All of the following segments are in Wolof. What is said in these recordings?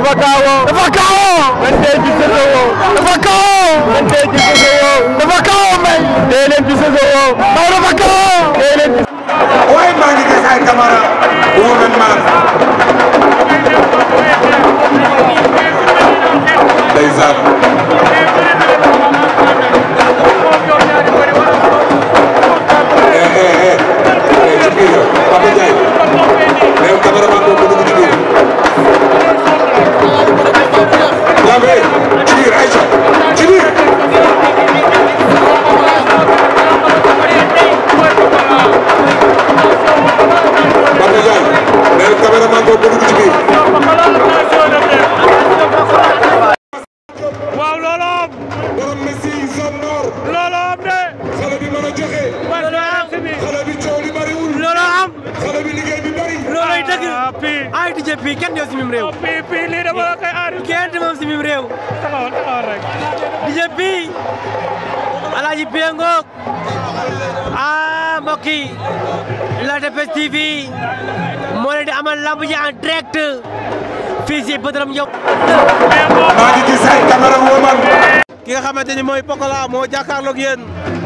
dafa kaawoo dafa kaawoo man tey ci Sosowo dafa kaawoo man tey ci Sosowo dafa kaawoo may tey leen ci Sosowo may dafa kaawoo tey leen ci waaye maa ngi gis ay Camara woman man ndeysaan ci biir Papa Ndiaye mais cameraman boobu dugg ci biir Lambe ci biir Aïcha ci biir Papa Ndiaye mais cameraman boobu dugg ci biir waaw looloom borom Messi zone nord looloom de xale bi mën a joxe xale bi coow li bariwul looloo am xale bi liggéey bi bari looloy dëgg ay DJ Pi kenn ñëw si mim réew. Pi lii dama la koy aar kenn moom si mim réew. taxawal rek DJ Pi Alaaji Pi ngoog mbokk yi La Dépêche TV moo leen di amal lamb ji en direct fii si Badara Ndiop. maa ngi gis ay Camara woman ki nga xamante ni mooy Pokola moo jàkkaarloog yéen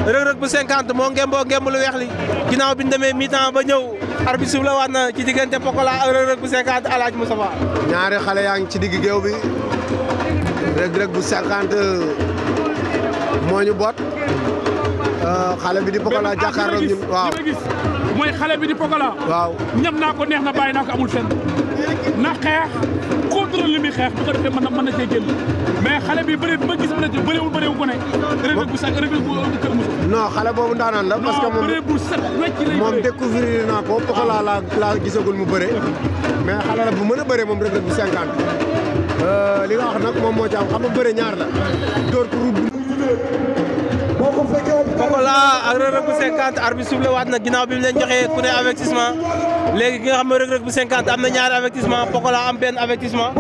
Reug Reug bu 50 moo ngemboo ngemb lu weex li ginnaaw bi ñu demee mi-temps ba ñëw arbitre suuf la waat na ci diggante Pokola ak Reug Reug bu 50 Alaaji Moustapha ñaari xale yaa ngi ci digg géew bi Reug Reug bu 50 moo ñu boot xale bi di Pokola jàkkaarloog ñun waaw mooy xale bi di Pokola waaw ñam naa ko neex na bàyyi naa ko amul fenn na xeex contrôle li muy xeex bu ko defee mën na cee génn mais xale bi bëri bi ma gis bëriwul ko ne Reug Reug bu sax Reug Reug bu kër Moussa non xale boobu ndaanaan la parce que moom bëri bu set wecc lay moom découvrir naa ko Pokola laa gisagul mu bëre mais xale la bu mën a bëre moom Reug Reug bu 50 li nga wax nag moom moo ci am xam nga bëre ñaar la door ko Pokola ak Reug Reug bu 50 arbitre suuf la waat na ginnaaw bi mu leen joxee ku ne avertissement léegi ki nga xam ne Reug Reug bu 50 am na ñaari avertissement Pokola am benn avertissement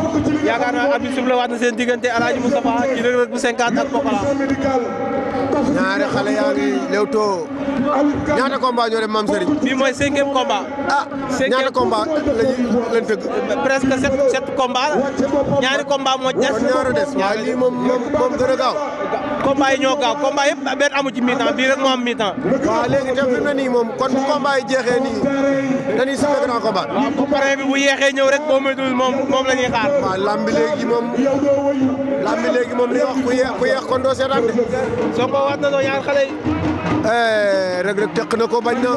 yaakaar naa arbitre suuf la waat na seen diggante Alaaji Moustapha ci Reug Reug bu 50 ak Pokola ñaari xale yaa ngi Leewtoo ñaata combat ñoo dem Mame Serigne bii mooy 5e combat ñaata combat lañ tëgg presque 7 combat la ñaari combat moo des kon ñaara des waaye lii moom gën a gaaw combat yi ñoo gaaw combat yëpp benn amu ci mi-temps bii rek moo am mi-temps waaw léegi tam fi mu ne nii moom kon bu combat yi jeexee nii dañuy sëñ grand combat waaw bu paree bi bu yeexee ñëw rek boo moytuwul moom la ñuy xaar waaw lambi léegi moom li wax ku yeex kon doo seetaan de soo ko waat na doo ñaar xale yi Reug Reug teq na ko bañ na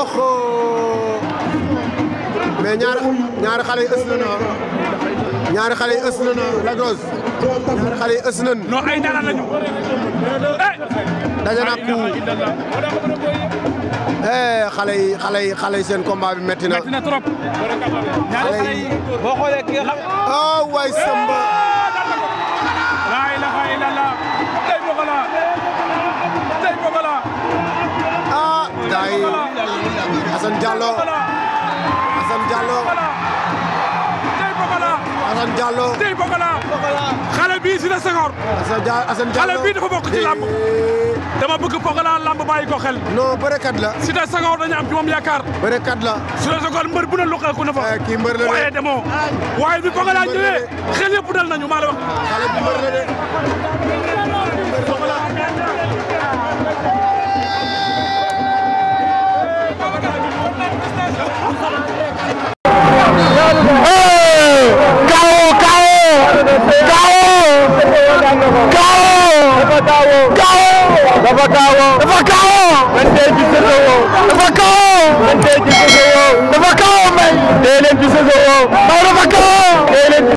oxo mais ñaari xale yi ës na ñaari xale yi ës na Lac Rose ñaari xale yi ës nañ non ay dara lañu daje na ku xale yi seen combat bi metti na trop xale yi boo xoolee ki nga xam waay Samba la ilaha illallah tey Pokola gars yi Assane Diallo tey Pokola xale bii si la Senghor Assane Diallo xale bii dafa bokk ci làmb dama bëgg Pokola làmb bàyyi ko xel non bërekat la si la Senghor dañu am ci moom yaakaar bërekat la si la Senghor mbër bu ne luqeeku na fa kii mbër la waaye demoo waaye bi Pokola ñëwee xel yëpp dal nañu maa la wax xale bi mbër la de dafa kaawoo man tey ci Sosowo dafa kaawoo man tey ci Sosowo